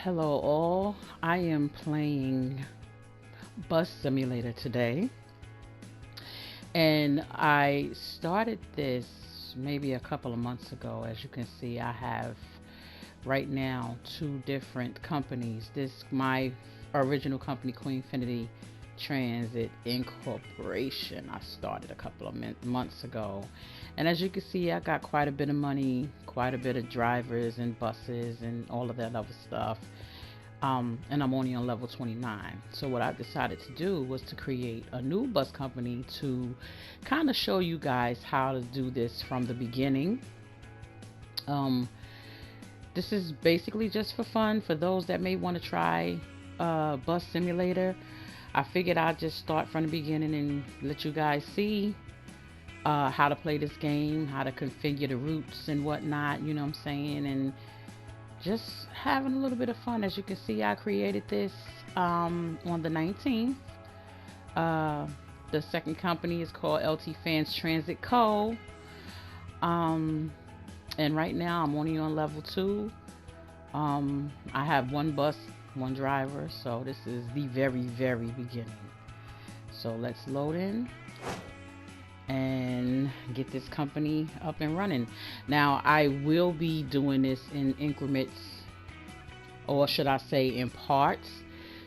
Hello, all. I am playing Bus Simulator today, and I started this maybe a couple of months ago. As you can see, I have right now two different companies. This my original company, Queenfinity Transit Incorporation. I started a couple of months ago, and as you can see, I got quite a bit of money, quite a bit of drivers and buses and all of that other stuff. And I'm only on level 29. So what I decided to do was to create a new bus company to kind of show you guys how to do this from the beginning. Um, this is basically just for fun for those that may want to try Bus Simulator. I figured I'd just start from the beginning and let you guys see how to play this game, how to configure the routes and whatnot, you know what I'm saying? And just having a little bit of fun. As you can see, I created this on the 19th. Uh, the second company is called LT Fans Transit Co. Um, and right now I'm only on level 2. I have one bus, one driver, so this is the very beginning. So let's load in and get this company up and running. Now I will be doing this in increments, or should I say in parts,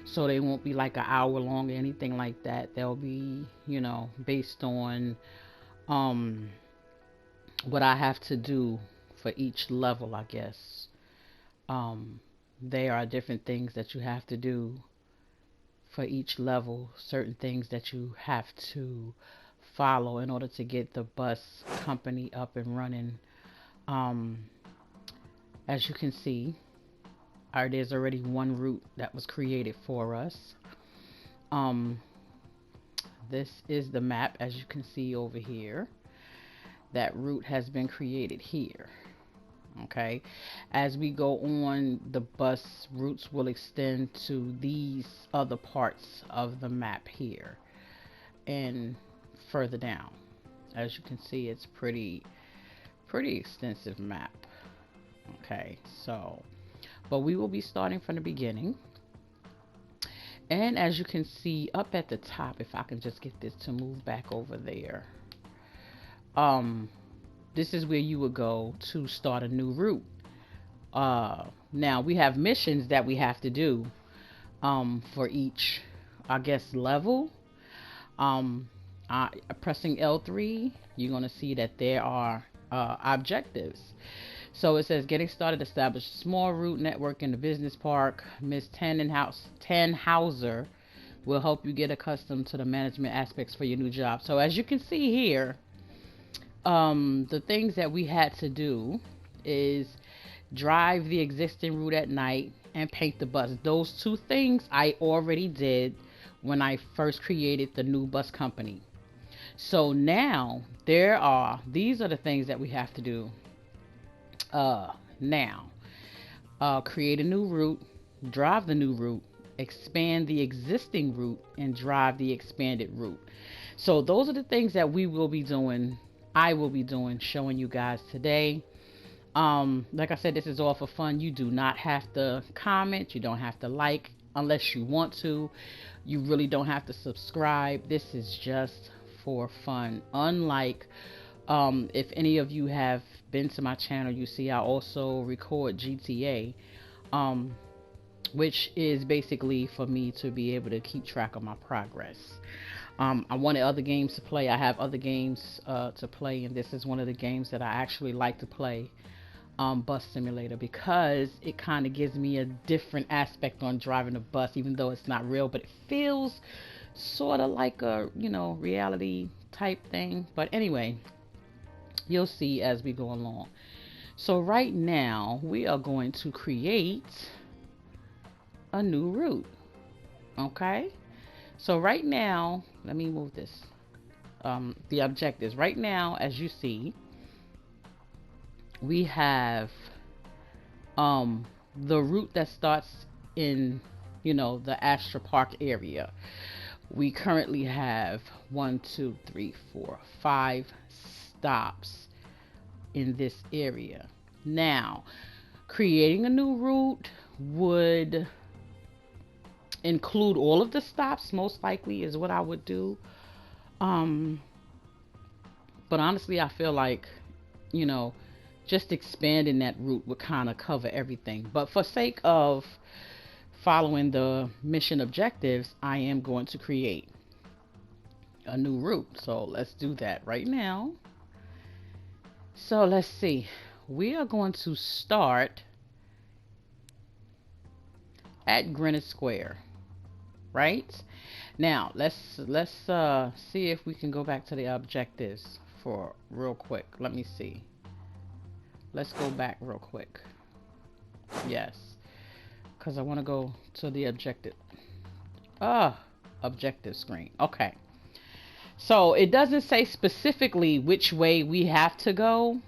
so they won't be like an hour long or anything like that. They'll be, based on um what I have to do for each level, I guess. um there are different things that you have to do for each level, certain things that you have to follow in order to get the bus company up and running. Um, as you can see, there's already one route that was created for us. Um, this is the map, as you can see over here. That route has been created here. Okay, as we go on, the bus routes will extend to these other parts of the map here and further down. As you can see, it's pretty extensive map. Okay, so but we will be starting from the beginning. And as you can see up at the top, if I can just get this to move back over there, um this is where you would go to start a new route. Now we have missions that we have to do for each, I guess, level. um Pressing L3, you're going to see that there are objectives. So it says getting started, establish a small route network in the business park. Miss Tannhauser will help you get accustomed to the management aspects for your new job. So as you can see here, the things that we had to do is drive the existing route at night and paint the bus. Those two things I already did when I first created the new bus company. So now these are the things that we have to do. Now, create a new route, drive the new route, expand the existing route, and drive the expanded route. So those are the things that we will be doing. I will be doing, showing you guys today. Like I said, this is all for fun. You do not have to comment. You don't have to like unless you want to. You really don't have to subscribe. This is just for fun. Unlike if any of you have been to my channel, you see I also record GTA, um, which is basically for me to be able to keep track of my progress. I wanted other games to play. I have other games to play, and this is one of the games that I actually like to play, Bus Simulator, because it kind of gives me a different aspect on driving a bus, even though it's not real, but it feels sort of like a, reality type thing. But anyway, you'll see as we go along. So right now we are going to create a new route. Okay, so right now, let me move this. The objectives right now, as you see, we have the route that starts in, the Astra Park area. We currently have 5 stops in this area. Now, creating a new route would include all of the stops, most likely is what I would do. Um, but honestly, I feel like, you know, just expanding that route would kind of cover everything. But for sake of following the mission objectives, I am going to create a new route. So let's do that right now. So let's see. We are going to start at Greenwich Square, right? Now let's see if we can go back to the objectives for real quick. Let me see. Let's go back real quick. Yes, because I want to go to the objective screen. Okay. So it doesn't say specifically which way we have to go,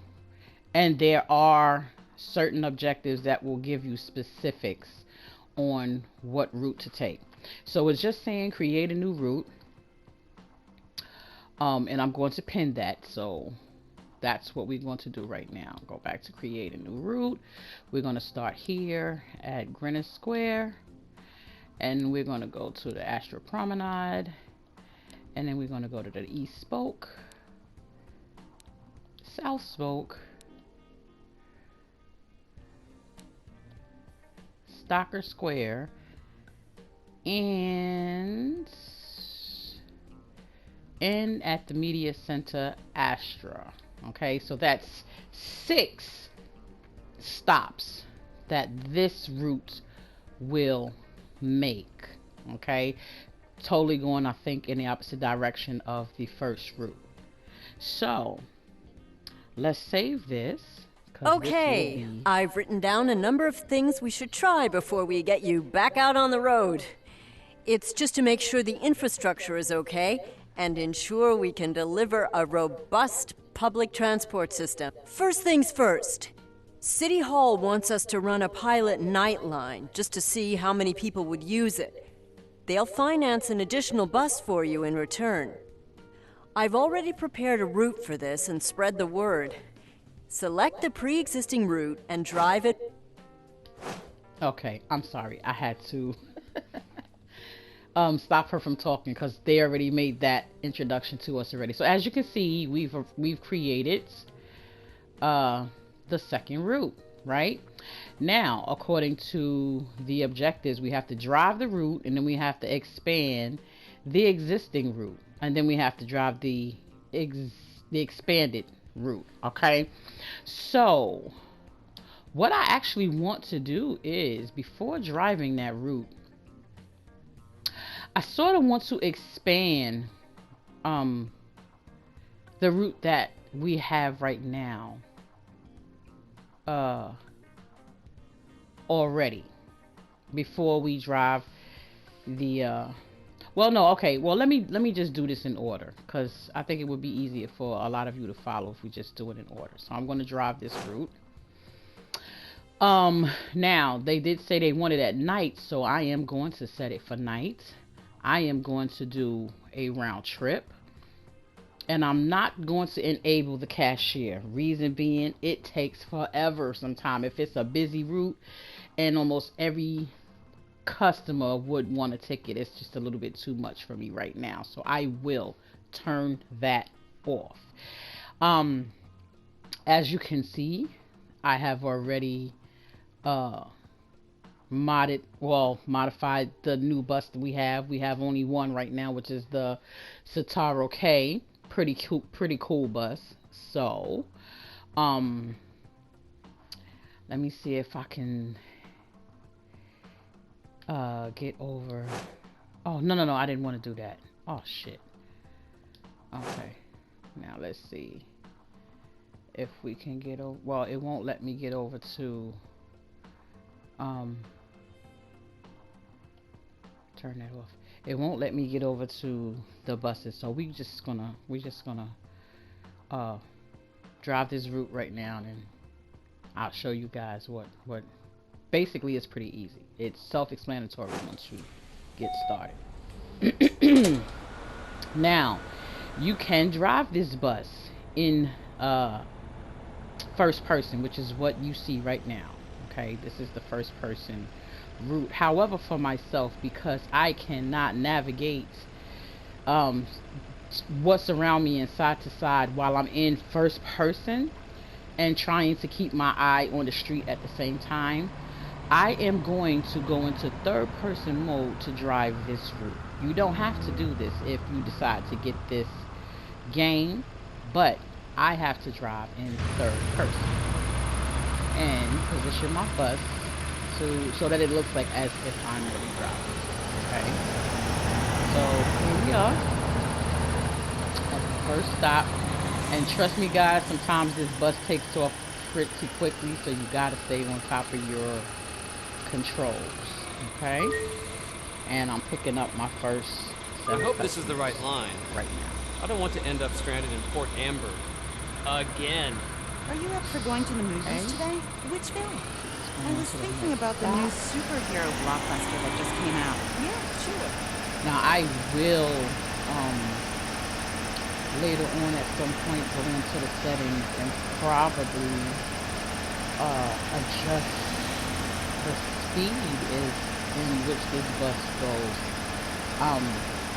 and there are certain objectives that will give you specifics on what route to take. So it's just saying create a new route, and I'm going to pin that. So that's what we're going to do right now. Go back to create a new route. We're going to start here at Greenwich Square, and we're going to go to the Astra Promenade, and then we're going to go to the East Spoke, South Spoke, Stocker Square, and at the Media Center Astra. Okay, so that's 6 stops that this route will make. Okay, totally going, I think, in the opposite direction of the first route. So let's save this. Okay, I've written down a number of things we should try before we get you back out on the road. It's just to make sure the infrastructure is okay and ensure we can deliver a robust public transport system. First things first, City Hall wants us to run a pilot nightline just to see how many people would use it. They'll finance an additional bus for you in return. I've already prepared a route for this and spread the word. Select the pre-existing route and drive it. Okay, I'm sorry. I had to stop her from talking because they already made that introduction to us already. So as you can see, we've created the second route, right? Now, according to the objectives, we have to drive the route, and then we have to expand the existing route, and then we have to drive the expanded route. Okay, so what I actually want to do is, before driving that route, I sort of want to expand the route that we have right now already, before we drive the well, no, okay, well, let me just do this in order, because I think it would be easier for a lot of you to follow if we just do it in order. So I'm going to drive this route. Now they did say they wanted at night, so I am going to set it for night. I am going to do a round trip, and I'm not going to enable the cashier. Reason being, it takes forever sometime if it's a busy route, and almost every customer would want a ticket. It's just a little bit too much for me right now, so I will turn that off. As you can see, I have already modified the new bus that we have. We have only one right now, which is the Citaro K. Pretty cool bus. So let me see if I can get over. Oh, no, I didn't want to do that. Oh shit. Okay, now let's see if we can get over. Well, it won't let me get over to turn that off. It won't let me get over to the buses, so we're just gonna drive this route right now, and I'll show you guys what basically it's pretty easy. It's self-explanatory once you get started. Now, you can drive this bus in first person, which is what you see right now. Okay, this is the first person route. However, for myself, because I cannot navigate um, what's around me and side to side while I'm in first person and trying to keep my eye on the street at the same time, I am going to go into third person mode to drive this route. You don't have to do this if you decide to get this game, but I have to drive in third person and position my bus to so that it looks like as if I'm really driving. Okay, so here we are at the first stop, and trust me guys, sometimes this bus takes off pretty quickly, so you gotta stay on top of your controls. Okay, and I'm picking up my first I hope this is the right line. right now. I don't want to end up stranded in Port Amber. Again. Are you up for going to the movies Okay. today? Which film? I was to the thinking next about the stop. new superhero blockbuster that just came out. Yeah, sure. Now I will later on at some point go into the settings and probably adjust the speed is in which this bus goes.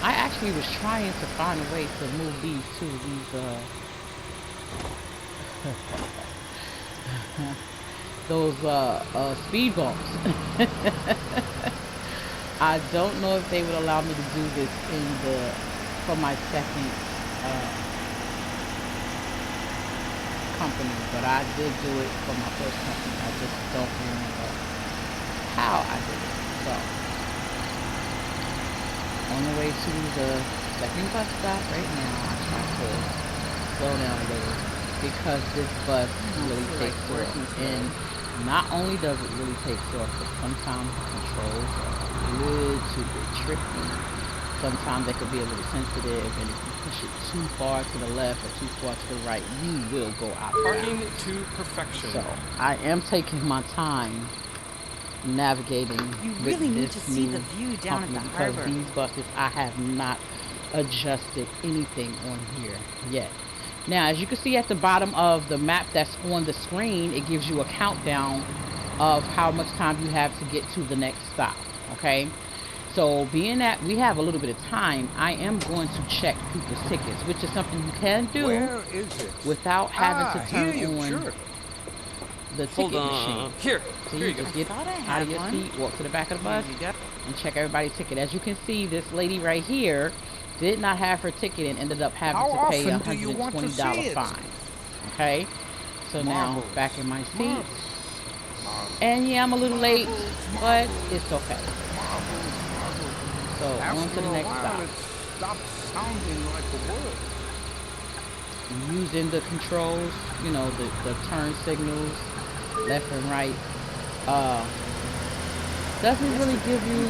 I actually was trying to find a way to move these those speed bumps. I don't know if they would allow me to do this for my second company, but I did do it for my first company. I just don't remember how I did it. So on the way to the second bus stop right now, I try to slow down a little because this bus really takes off. And not only does it really take off, but sometimes the controls are a little bit tricky. Sometimes they could be a little sensitive, and if you push it too far to the left or too far to the right, you will go out of Parking bounds. to perfection. So I am taking my time navigating You with really need this to see new the view down at company the because harbor. these buses I have not adjusted anything on here yet. Now, as you can see at the bottom of the map that's on the screen, it gives you a countdown of how much time you have to get to the next stop. Okay, so being that we have a little bit of time, I am going to check people's tickets, which is something you can do Where is it? without having to turn here, on sure. the Hold ticket on. machine. Here. So Here you you go. just get thought I out had of your one. seat, walk to the back of the bus, Here you go. and check everybody's ticket. As you can see, this lady right here did not have her ticket and ended up having How to pay a often do you want to see $120 it? fine. Okay, so now Marvelous. back in my seat, Marvelous. and yeah, I'm a little late, but it's okay. So on After to the a next while, stop. it stopped sounding like a word. Using the controls, you know, the turn signals, left and right, doesn't really give you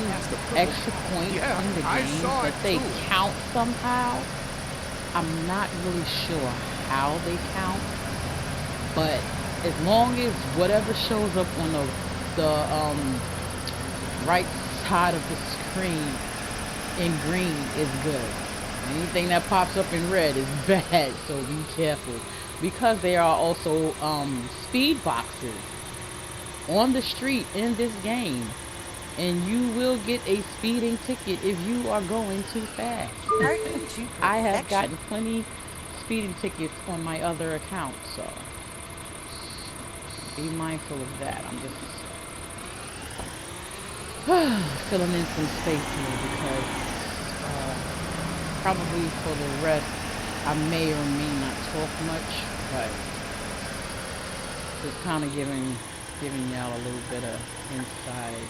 extra points Yeah, in the I game, saw but it they too. count somehow. I'm not really sure how they count, but as long as whatever shows up on the right side of the screen in green is good. Anything that pops up in red is bad, so be careful. Because there are also speed boxes on the street in this game, and you will get a speeding ticket if you are going too fast. Parking to I have perfection. gotten plenty speeding tickets on my other account, so be mindful of that. I'm just filling in some space here because probably for the rest I may or may not talk much, but just kind of giving y'all a little bit of inside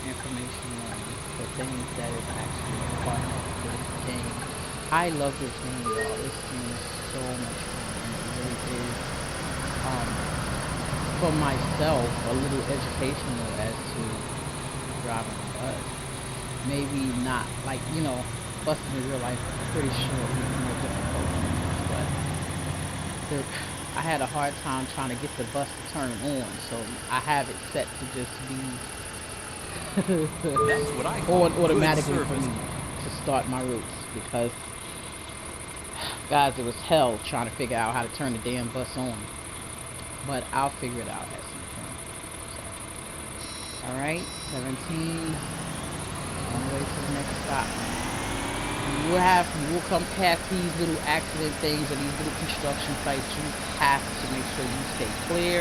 information on the things that is actually part of this game. I love this game, y'all. This game is so much fun. It really is. For myself, a little educational as to driving a bus. Maybe not like, you know, buses in real life, I'm pretty sure it's more difficult than this, but I had a hard time trying to get the bus to turn on, so I have it set to just be That's what I call on automatically good for service. me to start my routes because, guys, it was hell trying to figure out how to turn the damn bus on. But I'll figure it out at some All right, 17. On the way to the next stop. We'll come past these little accident things or these little construction sites. You have to make sure you stay clear.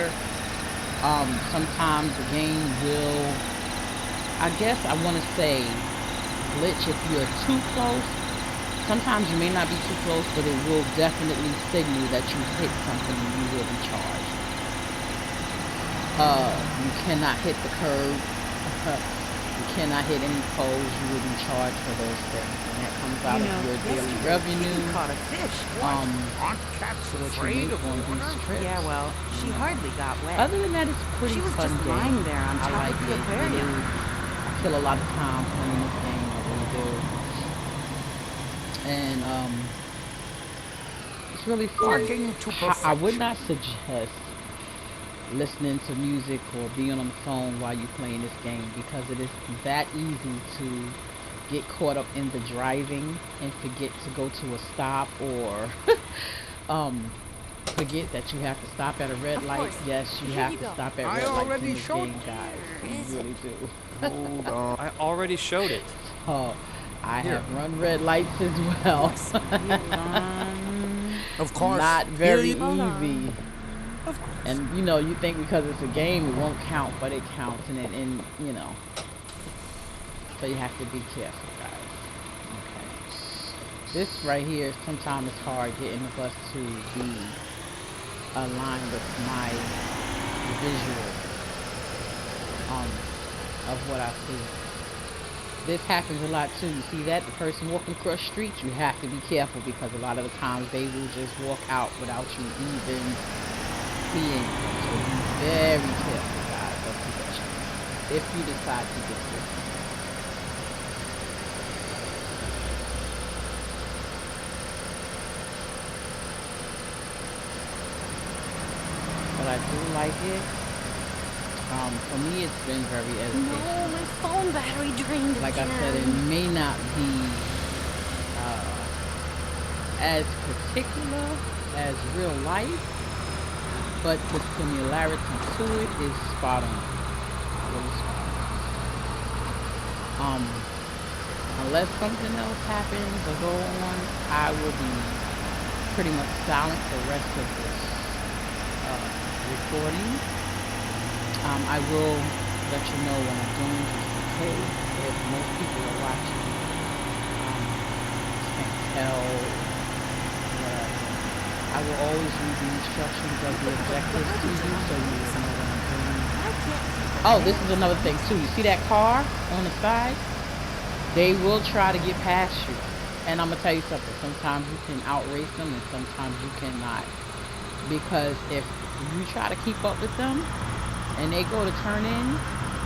Sometimes the game will, I guess I want to say, glitch if you're too close. Sometimes you may not be too close, but it will definitely signal that you hit something and you will be charged. You cannot hit the curb. You cannot hit any poles. You will be charged for those things. And that comes out of your daily revenue. Caught a fish. Aren't cats What you afraid make of on water? these trips. Yeah, well, she hardly got wet. Other than that, it's a pretty She was fun just game. lying there on I top like of the it. aquarium. I kill a lot of time playing this game. I really do. And it's really fun. Working to I would perfection. not suggest listening to music or being on the phone while you're playing this game because it is that easy to get caught up in the driving and forget to go to a stop or forget that you have to stop at a red Of light. course. Yes, you Here have you to go. stop at I red lights already in this showed game, guys. You really do. Hold on. I already showed it. Oh, I Here. have run red lights as well. Of course. Not Here very you- easy. And you know, you think because it's a game it won't count, but it counts, and you know. So you have to be careful, guys. Okay. This right here, sometimes it's hard getting the bus to be aligned with my visual of what I see. This happens a lot too. You see that? The person walking across the street, you have to be careful because a lot of the times they will just walk out without you even seeing them. So be very careful, guys, of pedestrians if you decide to get this. But I do like it. For me, it's been very educational. No, my phone battery drained Like I again. said, it may not be as particular as real life, but the similarity to it is spot on. Really spot on. Unless something else happens or go on, I will be pretty much silent for the rest of this recording. I will let you know when I'm doing just in case if most people are watching can't tell whatever. I will always read the instructions of the objectives to you so you will know what I'm doing. Oh, this is another thing too. You see that car on the side? They will try to get past you. And I'm gonna tell you something. Sometimes you can outrace them and sometimes you cannot. Because if you try to keep up with them and they go to turn in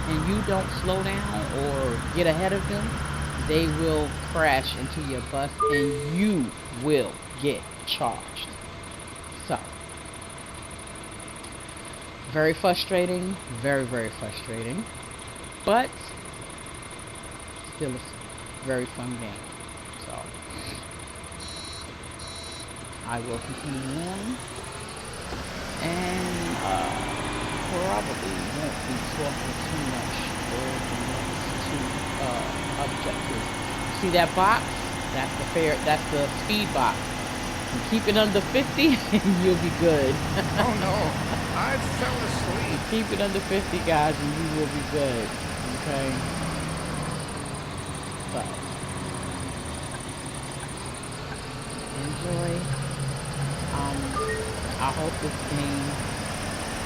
and you don't slow down or get ahead of them, they will crash into your bus and you will get charged. So, very frustrating, very, very frustrating, but still a very fun game. So, I will continue on and probably won't be talking too much for the next two objectives. See that box? That's the speed box. And keep it under 50 and you'll be good. Oh no, I fell asleep. Keep it under 50, guys, and you will be good. Okay? So, enjoy. I hope this game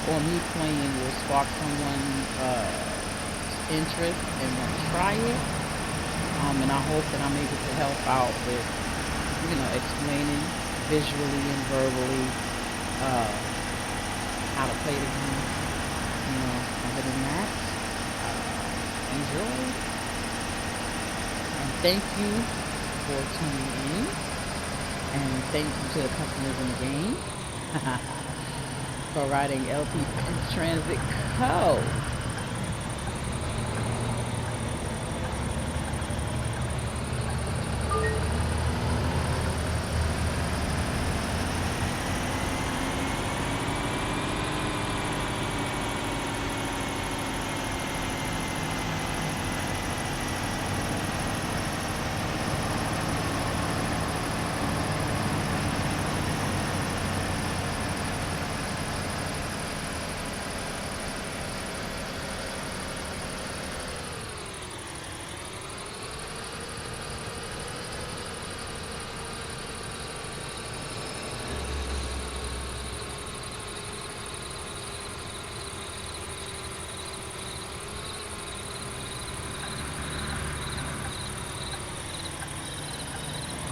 or me playing will spark someone's interest and want to try it. And I hope that I'm able to help out with, you know, explaining visually and verbally how to play the game. You know, other than that, enjoy. And thank you for tuning in. And thank you to the customers in the game for riding LT Transit Co.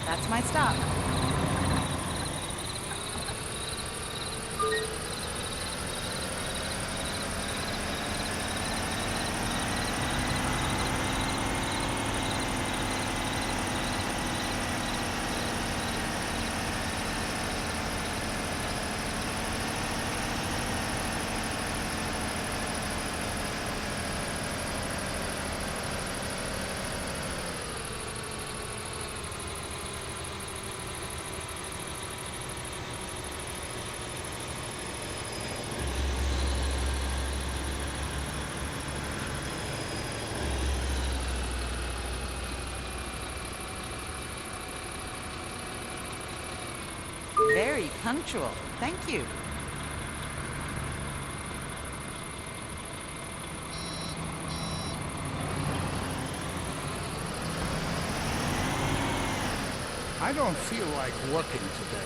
That's my stop. Very punctual. Thank you. I don't feel like working today.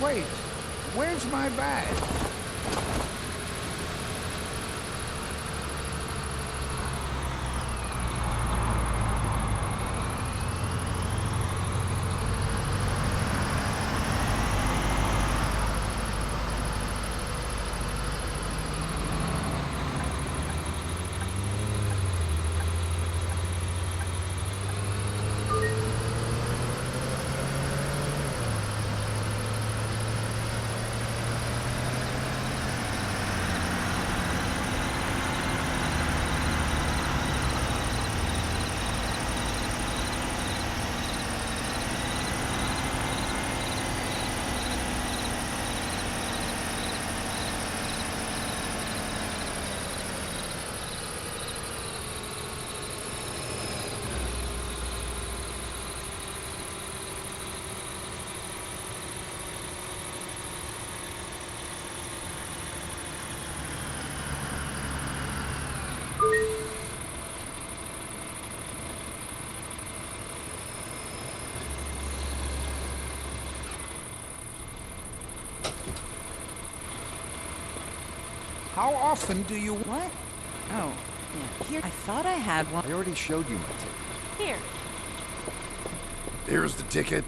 Wait, where's my bag? How often do you... What? Oh, yeah. Here. I thought I had one. I already showed you my ticket. Here. Here's the ticket. I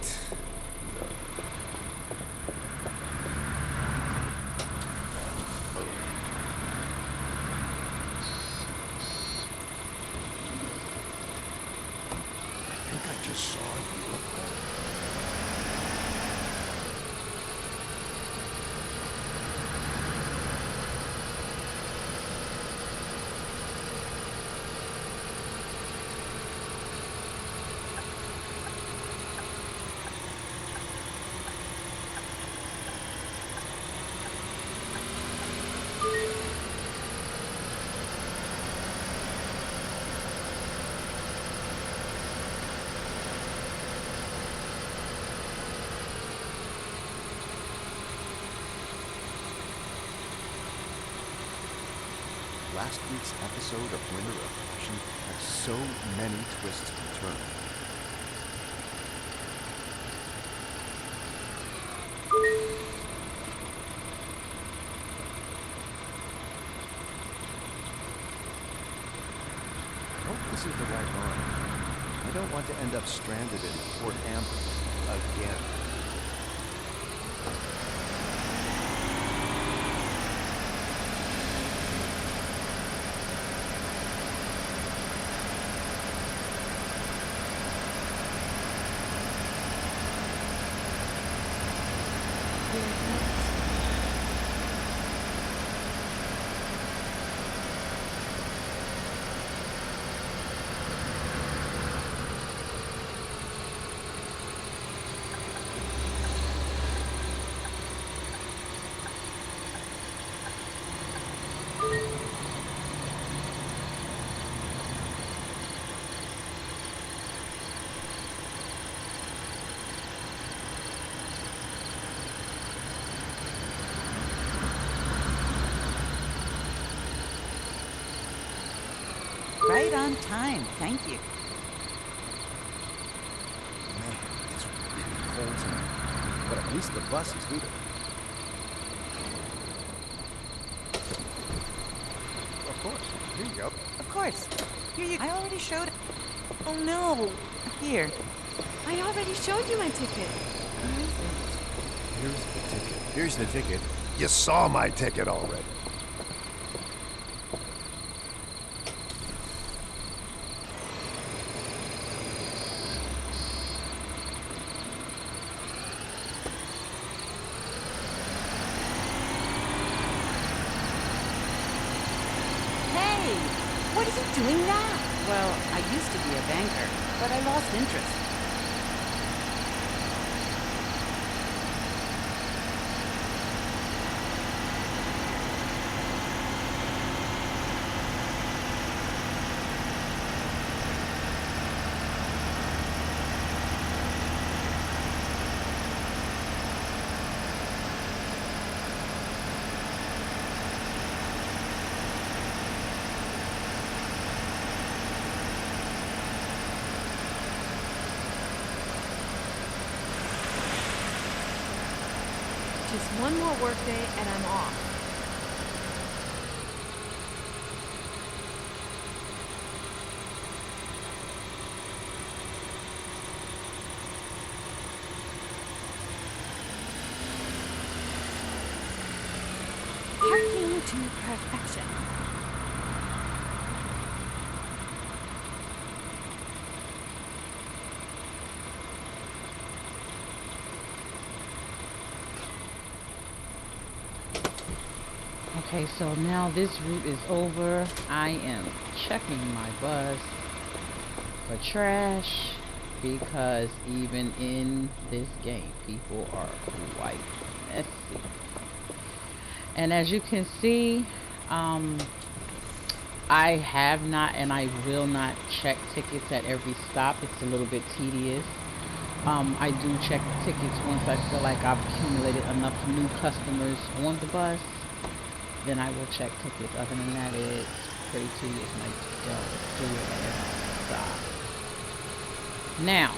think I just saw you. Last week's episode of Winter of Passion had so many twists and turns. I hope this is the right line. I don't want to end up stranded in Port Amber again. right on time. Thank you. Man, it's really cold tonight. But at least the bus is leaving. Of course. Here you go. Of course. Here you. I already showed. Oh no. Here. I already showed you my ticket. Where is it? Here's the ticket. Here's the ticket. You saw my ticket already. Hey, what are you doing now? Well, I used to be a banker, but I lost interest. Just one more workday and I'm off. Parking to perfection. Okay, so now this route is over. I am checking my bus for trash because even in this game, people are quite messy. And as you can see, I have not and I will not check tickets at every stop. It's a little bit tedious. I do check tickets once I feel like I've accumulated enough new customers on the bus. Then I will check tickets. Other than that, it's pretty tedious and I don't do it at every stop. Now,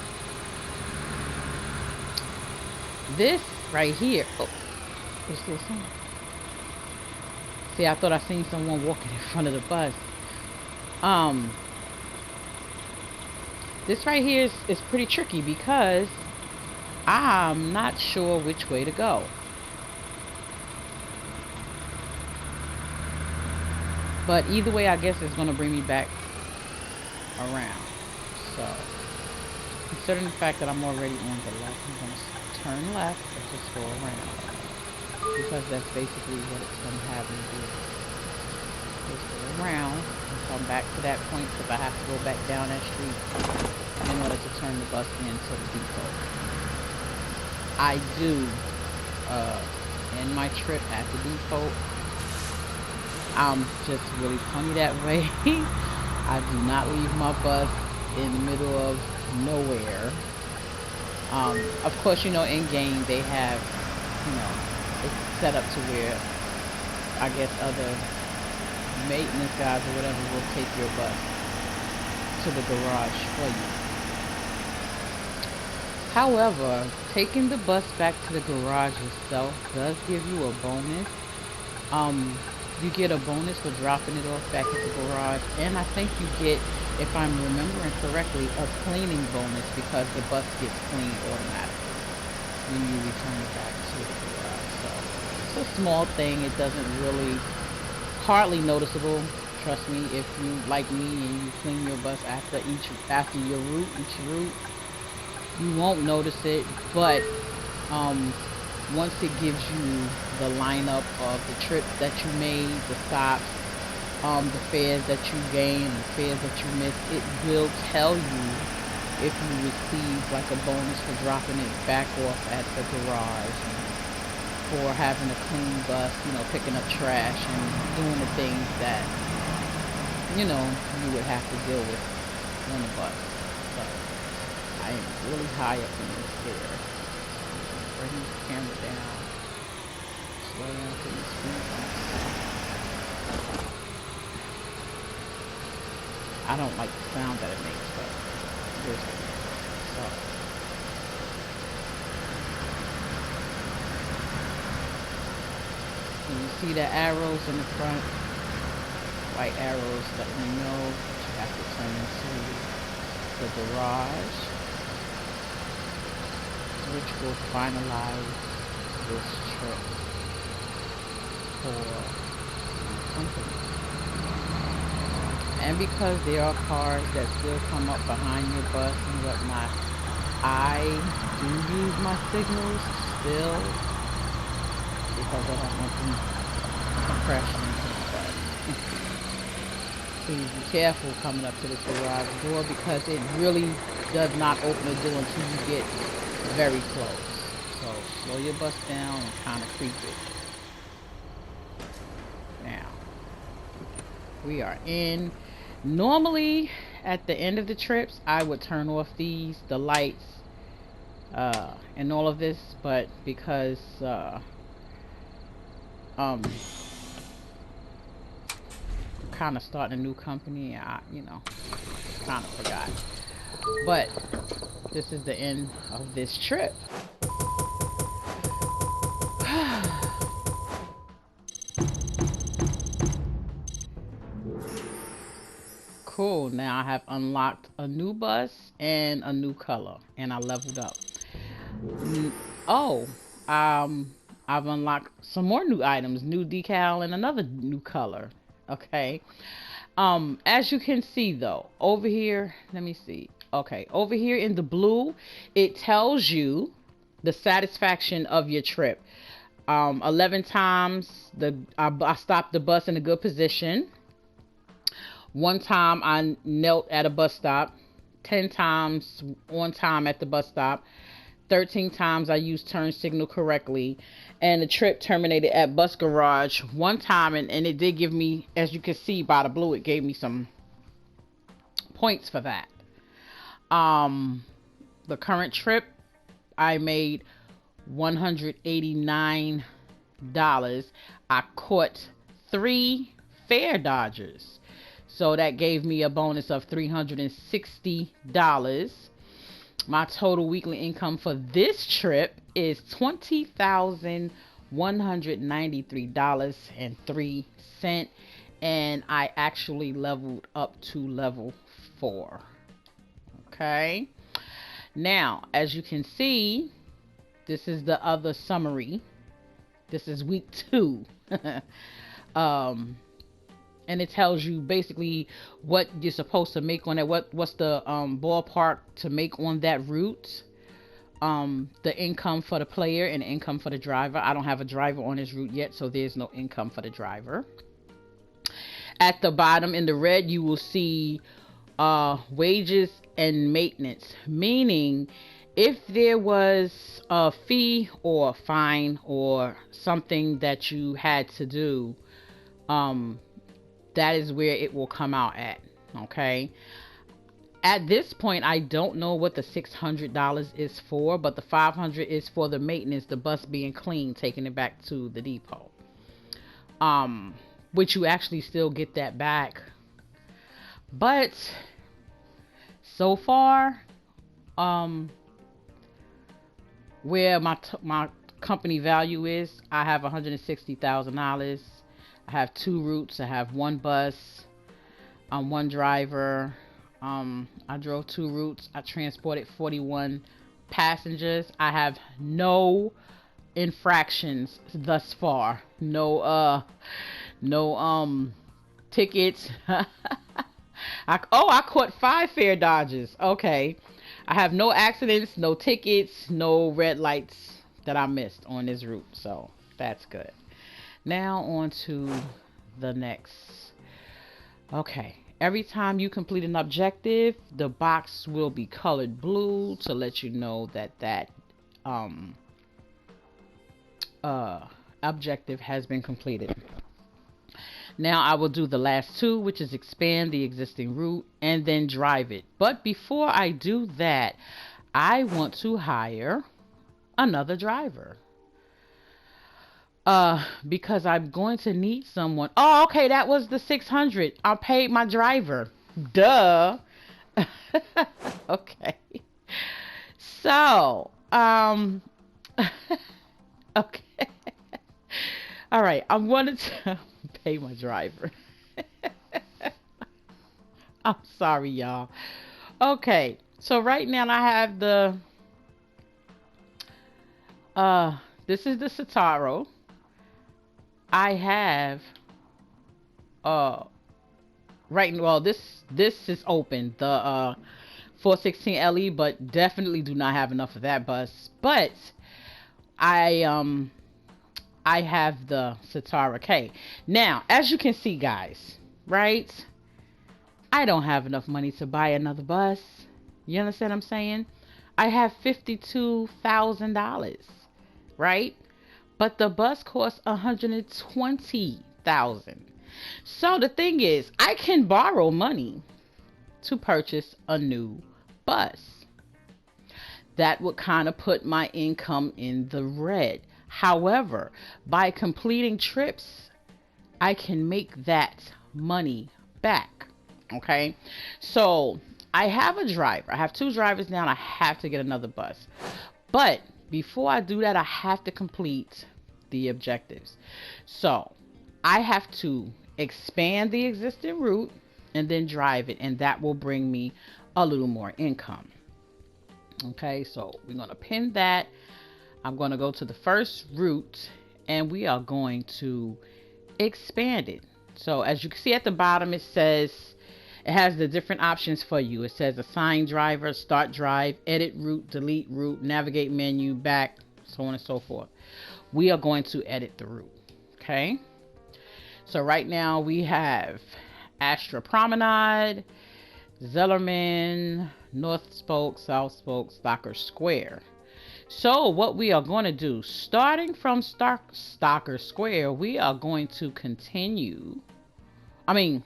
this right here, oh, what's this one? See, I thought I seen someone walking in front of the bus. This right here is pretty tricky because I'm not sure which way to go. But either way, I guess it's going to bring me back around. So, considering the fact that I'm already on the left, I'm going to turn left and just go around. Because that's basically what it's going to have me do. Just go around and come back to that point because I have to go back down that street in order to turn the bus into the depot. I do end my trip at the depot. I'm just really funny that way. I do not leave my bus in the middle of nowhere. Of course, you know, in game they have, you know, it's set up to where I guess other maintenance guys or whatever will take your bus to the garage for you. However, taking the bus back to the garage itself does give you a bonus. You get a bonus for dropping it off back at the garage, and I think you get, if I'm remembering correctly, a cleaning bonus because the bus gets cleaned automatically when you return it back to the garage. So it's a small thing. It doesn't really, hardly noticeable. Trust me, if you like me and you clean your bus after each route, you won't notice it. But once it gives you the lineup of the trips that you made, the stops, the fares that you gained, the fares that you missed, it will tell you if you received like a bonus for dropping it back off at the garage, and for having a clean bus, you know, picking up trash and doing the things that, you know, you would have to deal with on the bus. So I am really high up in this stairs. Bring the camera down. Slow down to the speed bumps. I don't like the sound that it makes, but here's it. So, and you see the arrows in the front, white arrows that we know that you have to turn into the garage, which will finalize this trip for the company. And because there are cars that still come up behind your bus and whatnot, I do use my signals still because I don't want them to crash into the bus. Please be careful coming up to this garage door because it really does not open the door until you get very close. So slow your bus down and kind of creep it. Now, we are in. Normally, at the end of the trips, I would turn off the lights, and all of this, but because, kind of starting a new company, I, kind of forgot. But this is the end of this trip. Cool. Now I have unlocked a new bus and a new color, and I leveled up. I've unlocked some more new items, new decal and another new color. Okay. As you can see though, over here, let me see. Okay, over here in the blue, it tells you the satisfaction of your trip. 11 times I stopped the bus in a good position. 1 time I knelt at a bus stop. 10 times on time at the bus stop. 13 times I used turn signal correctly. And the trip terminated at bus garage 1 time. And it did give me, as you can see by the blue, it gave me some points for that. The current trip, I made $189. I caught 3 fare dodgers. So that gave me a bonus of $360. My total weekly income for this trip is $20,193.03. And I actually leveled up to level 4. Okay. Now, as you can see, this is the other summary. This is week 2. And it tells you basically what you're supposed to make on that. What's the ballpark to make on that route. The income for the player and the income for the driver. I don't have a driver on this route yet, so there's no income for the driver. At the bottom in the red, you will see wages and maintenance, meaning if there was a fee or a fine or something that you had to do, that is where it will come out at. Okay. At this point, I don't know what the $600 is for, but the $500 is for the maintenance, the bus being clean, taking it back to the depot. Which you actually still get that back. But so far, where my company value is, I have $160,000. I have 2 routes. I have 1 bus, 1 driver. I drove 2 routes. I transported 41 passengers. I have no infractions thus far. No tickets. I caught 5 fare dodges. Okay. I have no accidents, no tickets, no red lights that I missed on this route. So that's good. Now on to the next. Okay. Every time you complete an objective, the box will be colored blue to let you know that that objective has been completed. Now I will do the last 2, which is expand the existing route and then drive it. But before I do that, I want to hire another driver. Because I'm going to need someone. Oh, okay, that was the $600. I paid my driver. Duh. Okay. So, okay. All right. I'm going to pay my driver. I'm sorry, y'all. Okay. So right now I have this is the Citaro. I have, this is open, the 416 LE, but definitely do not have enough of that bus. But I have the Citaro K. Now, as you can see, guys, right? I don't have enough money to buy another bus. You understand what I'm saying? I have $52,000, right? But the bus costs $120,000. So the thing is, I can borrow money to purchase a new bus. That would kind of put my income in the red. However, by completing trips, I can make that money back. Okay, so I have a driver. I have 2 drivers now, and I have to get another bus. But before I do that, I have to complete the objectives. So I have to expand the existing route and then drive it, and that will bring me a little more income. Okay, so we're going to pin that. I'm going to go to the first route, and we are going to expand it. So as you can see at the bottom, it says, it has the different options for you. It says assign driver, start drive, edit route, delete route, navigate menu, back, so on and so forth. We are going to edit the route. Okay. So right now we have Astra Promenade, Zellerman, North Spoke, South Spoke, Stocker Square. So what we are going to do, starting from Stocker Square, we are going to continue. We're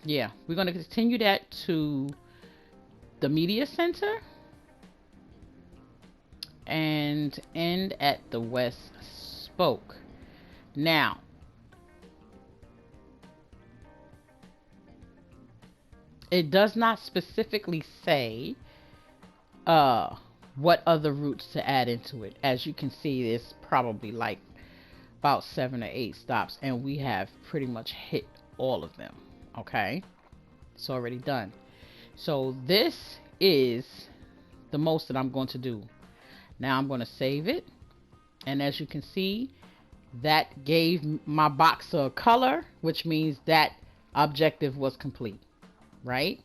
going to continue that to the media center and end at the West Spoke. Now, it does not specifically say what other routes to add into it. As you can see, there's probably like about 7 or 8 stops, and we have pretty much hit all of them. Okay, it's already done. So this is the most that I'm going to do. Now I'm going to save it, and as you can see, that gave my box a color, which means that objective was complete. Right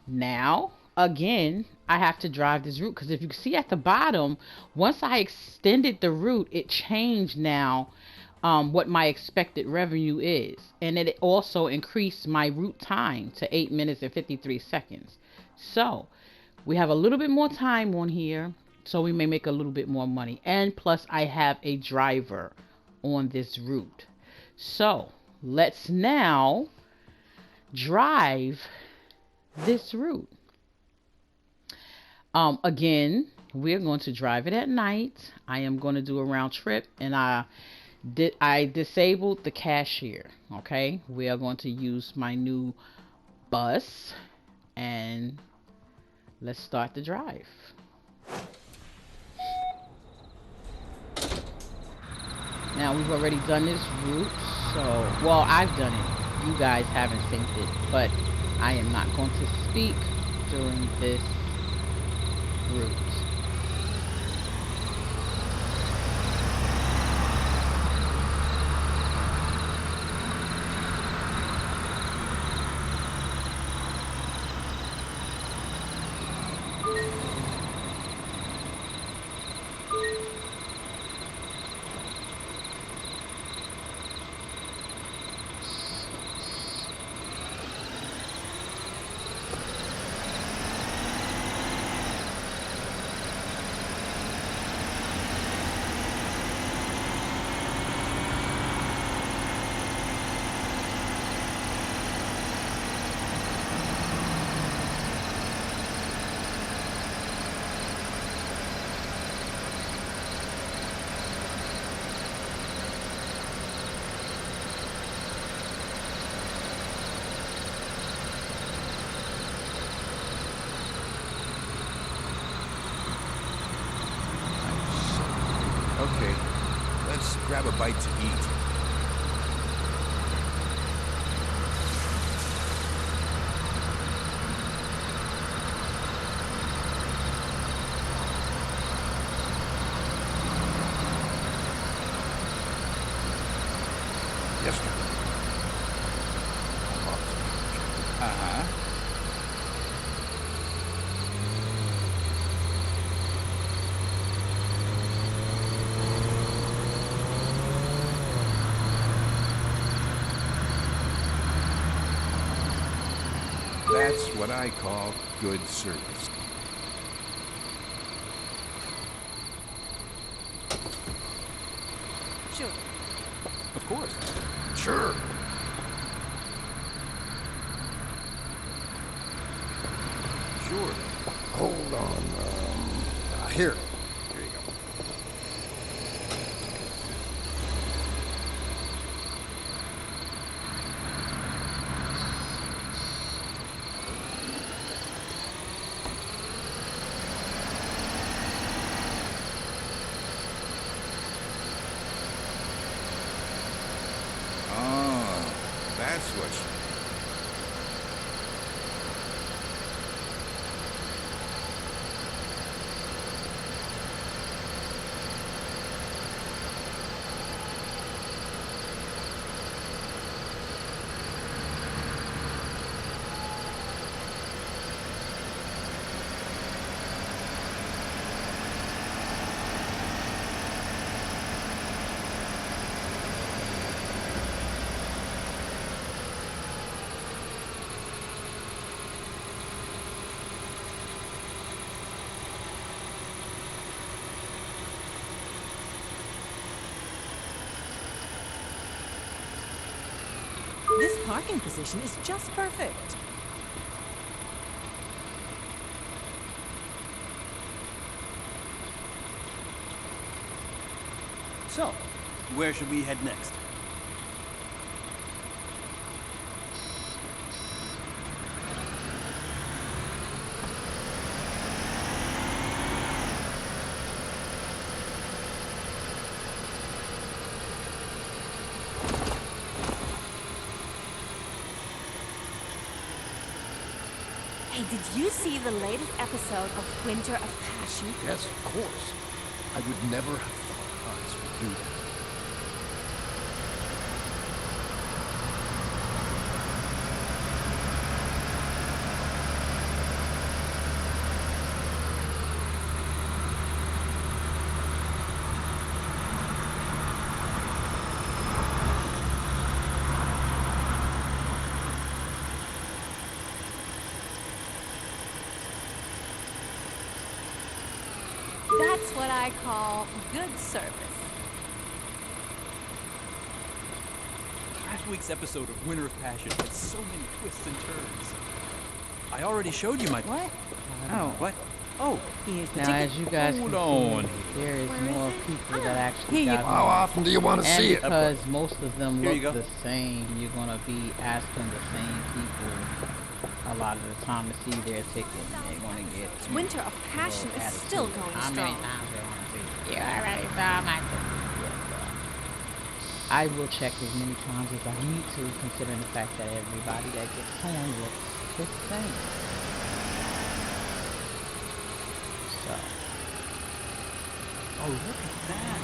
now, again, I have to drive this route, because if you can see at the bottom, once I extended the route, it changed now what my expected revenue is, and it also increased my route time to 8 minutes and 53 seconds. So we have a little bit more time on here, so we may make a little bit more money, and plus I have a driver on this route. So let's now drive this route. Again, we're going to drive it at night. I am going to do a round trip, and I disabled the cashier. Okay, we are going to use my new bus, and let's start the drive. Now, we've already done this route, so, well, I've done it. You guys haven't synced it, but I am not going to speak during this route. Let's grab a bite to eat. Yesterday. Uh-huh. That's what I call good service. Sure. Of course. Sure. Sure. Hold on. Here. Here you go. Oh, That's what you... This parking position is just perfect. So, where should we head next? Hey, did you see the latest episode of Winter of Passion? Yes, of course. I would never have thought Hans would do that. That's what I call good service. Last week's episode of Winter of Passion had so many twists and turns. I already showed you my... What? Oh, what? Oh, Here's the Now, ticket. as you guys Hold can on. see, there is more people that actually Here you got go. How on. often do you want to And see it? because most of them Here you look go. the same, you're gonna be asking the same people a lot of the time to see their ticket. And they're gonna get Winter of a Passion little is still attitude. going How many strong. times they want to see it? You already saw my ticket. Yes, I will check as many times as I need to, considering the fact that everybody that gets on looks the same. So. oh, look at that.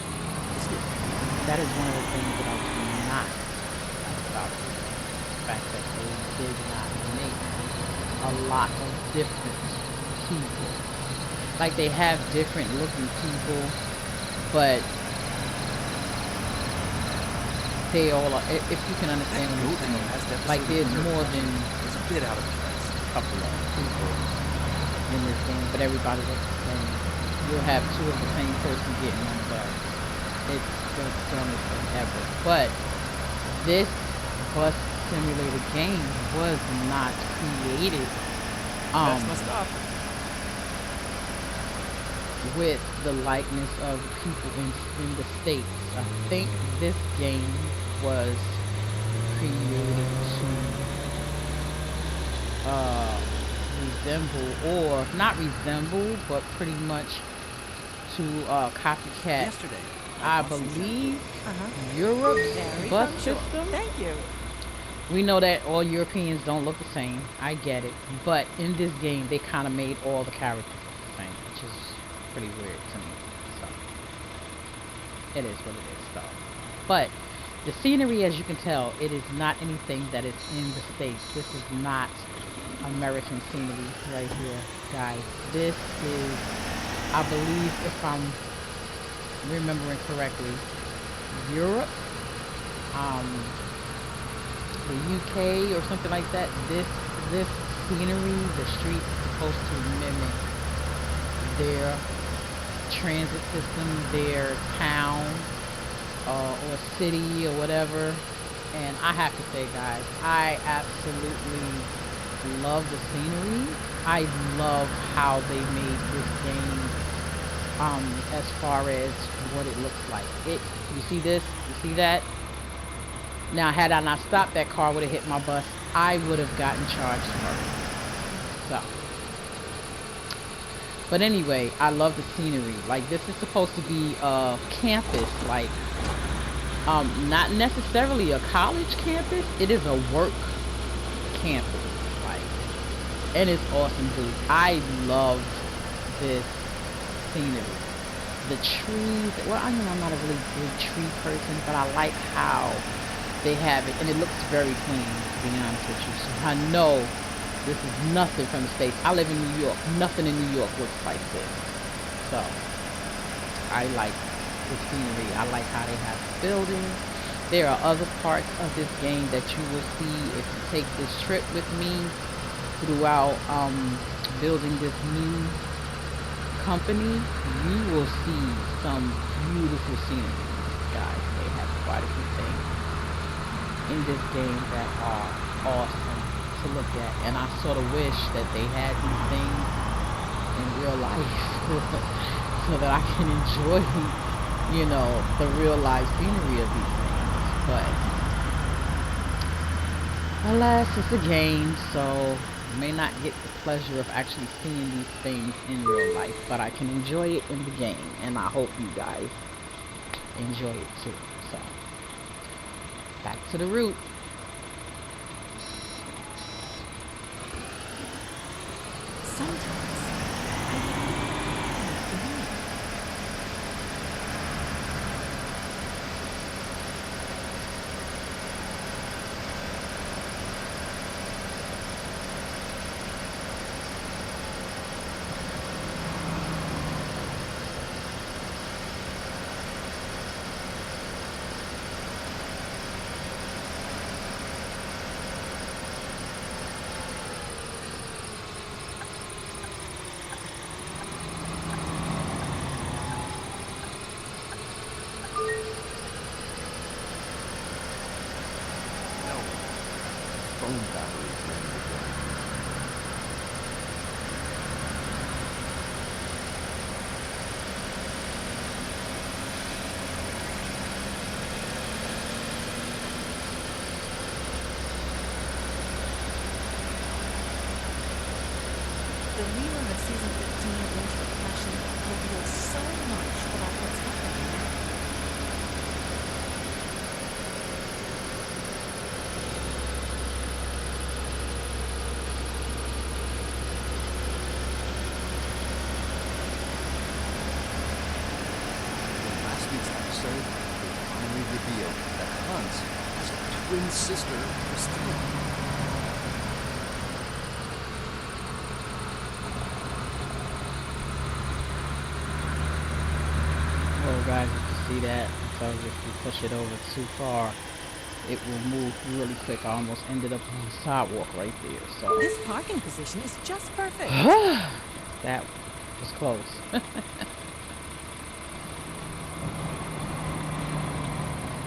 That is one of the things that I do not like about this. The fact that they did not make a lot of different people. Like, they have different looking people, but they all are, if you can understand what I'm saying. Like, there's more than It's a bit out of place. a couple of people in this game, but everybody looks the same. You'll have two of the same person getting on the bus. It's the dumbest thing ever. But this bus simulator game was not created That's my stop. with the likeness of people in the States. I think this game was created to resemble, or not resemble, but pretty much to copycat Yesterday, I believe, Europe's Very bus punctual. system. Thank you. We know that all Europeans don't look the same. I get it. But in this game, they kind of made all the characters look the same, which is pretty weird to me. So, it is what it is, though. But the scenery, as you can tell, it is not anything that is in the States. This is not American scenery right here, guys. This is, I believe, if I'm remembering correctly, Europe. The UK or something like that. This scenery, the streets is supposed to mimic their transit system, their town or city or whatever. And I have to say, guys, I absolutely love the scenery. I love how they made this game as far as what it looks like. You see this? You see that? Now, had I not stopped, that car would have hit my bus. I would have gotten charged for it. So. But anyway, I love the scenery. Like, this is supposed to be a campus. Like, not necessarily a college campus. It is a work campus. Like, and it's awesome, dude. I love this scenery. The trees. Well, I mean, I'm not a really big tree person, but I like how they have it, and it looks very clean, to be honest with you. So I know this is nothing from the States. I live in New York. Nothing in New York looks like this. So I like the scenery. I like how they have buildings. There are other parts of this game that you will see if you take this trip with me throughout building this new company. You will see some beautiful scenery, guys. They have quite a few things in this game that are awesome to look at, and I sort of wish that they had these things in real life so that I can enjoy, you know, the real life scenery of these things. But alas, it's a game, so I may not get the pleasure of actually seeing these things in real life, but I can enjoy it in the game, and I hope you guys enjoy it too. So back to the route. Phone batteries ready to go. The rerun of season 15 of Winter of Passion reveals so much about what's happening now. In last week's episode, they finally revealed that Hans has a twin sister, Christina. Well, guys, if you see that, so if you push it over too far, it will move really quick. I almost ended up on the sidewalk right there. So This parking position is just perfect. that was close.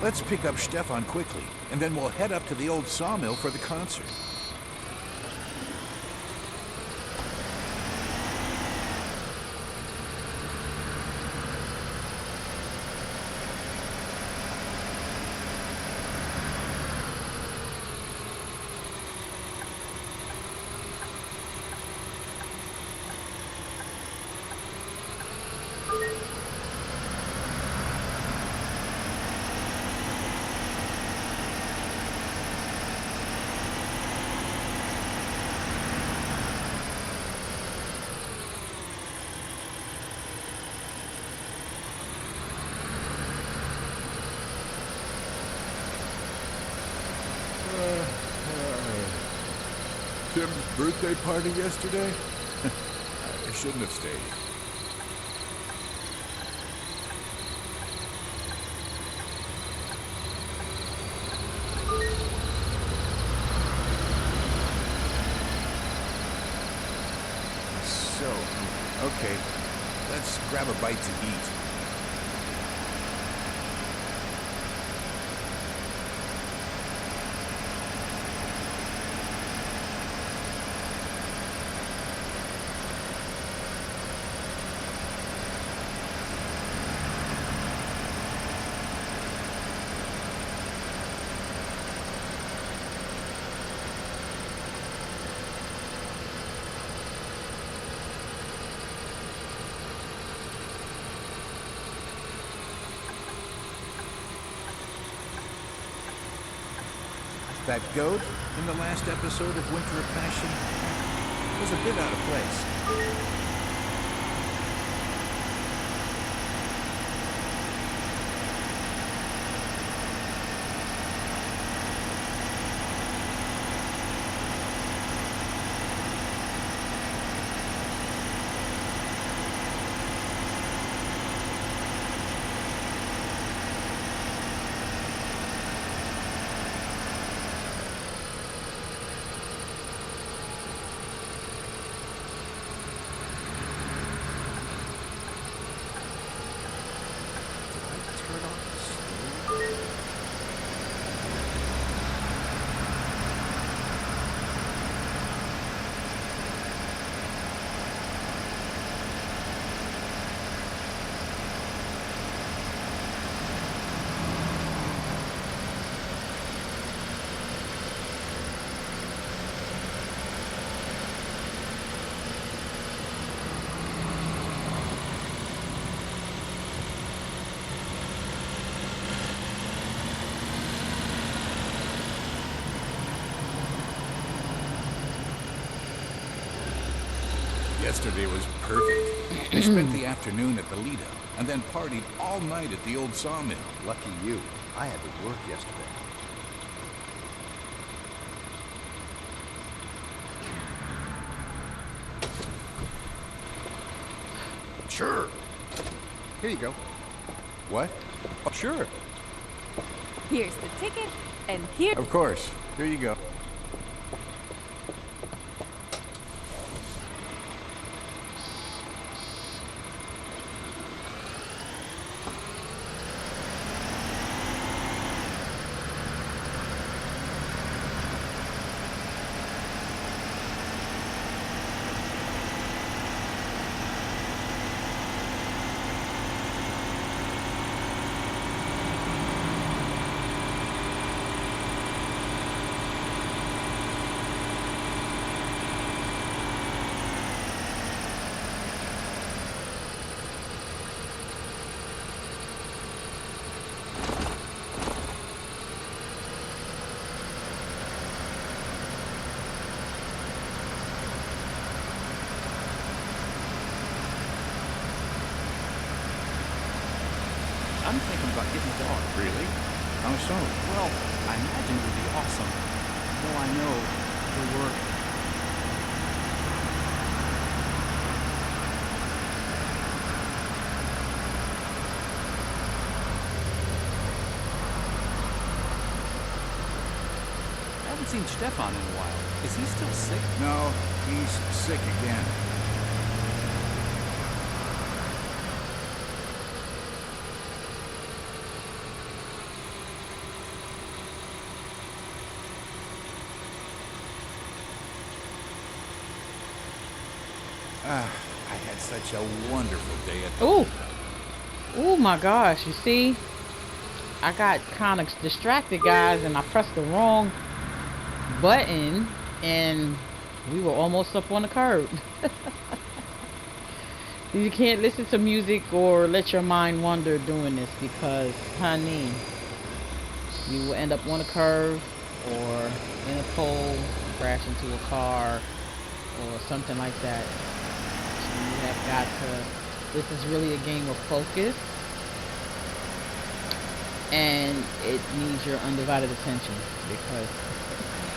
Let's pick up Stefan quickly, and then we'll head up to the old sawmill for the concert. Tim's birthday party yesterday? I shouldn't have stayed. So, okay, let's grab a bite to eat. That goat in the last episode of Winter of Passion was a bit out of place. Yesterday was perfect. We spent the afternoon at the Lido, and then partied all night at the old sawmill. Lucky you. I had to work yesterday. Sure. Here you go. What? Oh, sure. Here's the ticket, and here... Of course. Here you go. I'm thinking about getting a dog. Really? How so? Well, I imagine it would be awesome. Though I know the work. I haven't seen Stefan in a while. Is he still sick? No, he's sick again. I had such a wonderful day at the... Oh my gosh, you see? I got kind of distracted, guys, and I pressed the wrong button, and we were almost up on the curb. You can't listen to music or let your mind wander doing this because, honey, you will end up on a curve or in a pole, crash into a car, or something like that. So you have got to, this is really a game of focus, and it needs your undivided attention because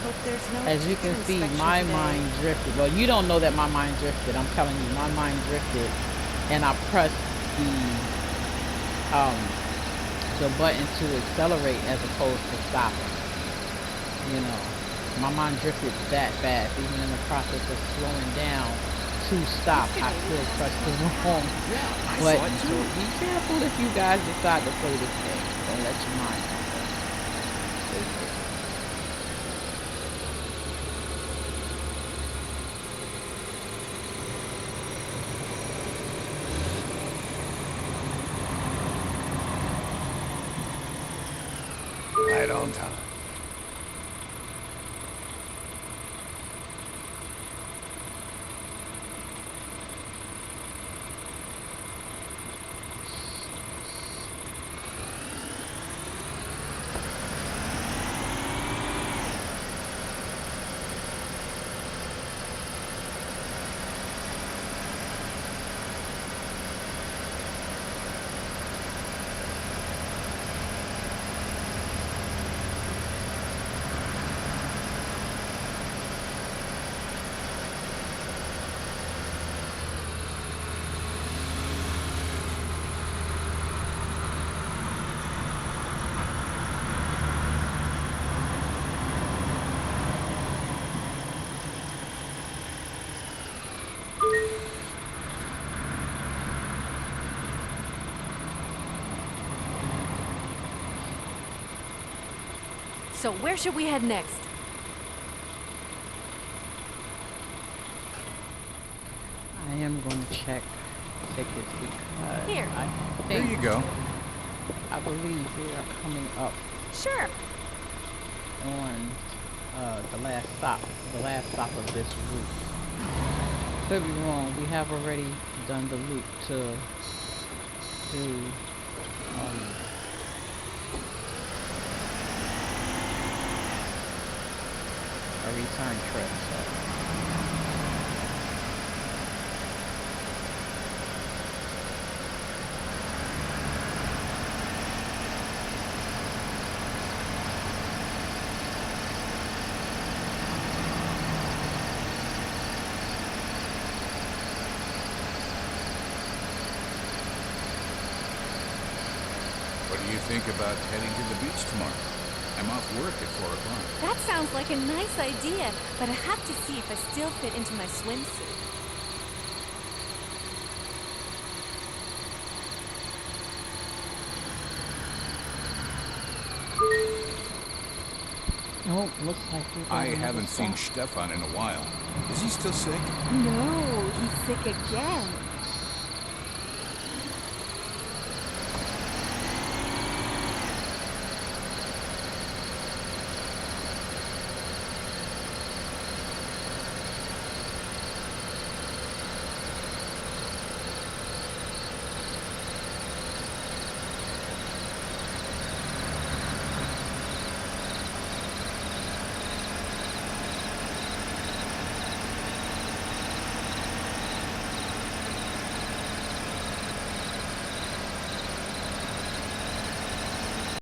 hope there's no As you can chicken see, inspection my today. mind drifted. Well, you don't know that my mind drifted. I'm telling you, my mind drifted, and I pressed the button to accelerate as opposed to stopping. You know, my mind drifted that fast. Even in the process of slowing down to stop, I still pressed the wrong button. So be careful if you guys decide to play this game. Don't let your mind wander. Stay focused. Right on time. So where should we head next? I am going to check tickets because Here. I There think, you go. I believe we are coming up Sure. on the last stop of this route. Could be wrong. We have already done the loop to a return trip. So. What do you think about heading to the beach tomorrow? I'm off work at 4 o'clock. That sounds like a nice idea, but I have to see if I still fit into my swimsuit. Oh, looks like we got I another haven't seen stop. Stefan in a while. Is he still sick? No, he's sick again.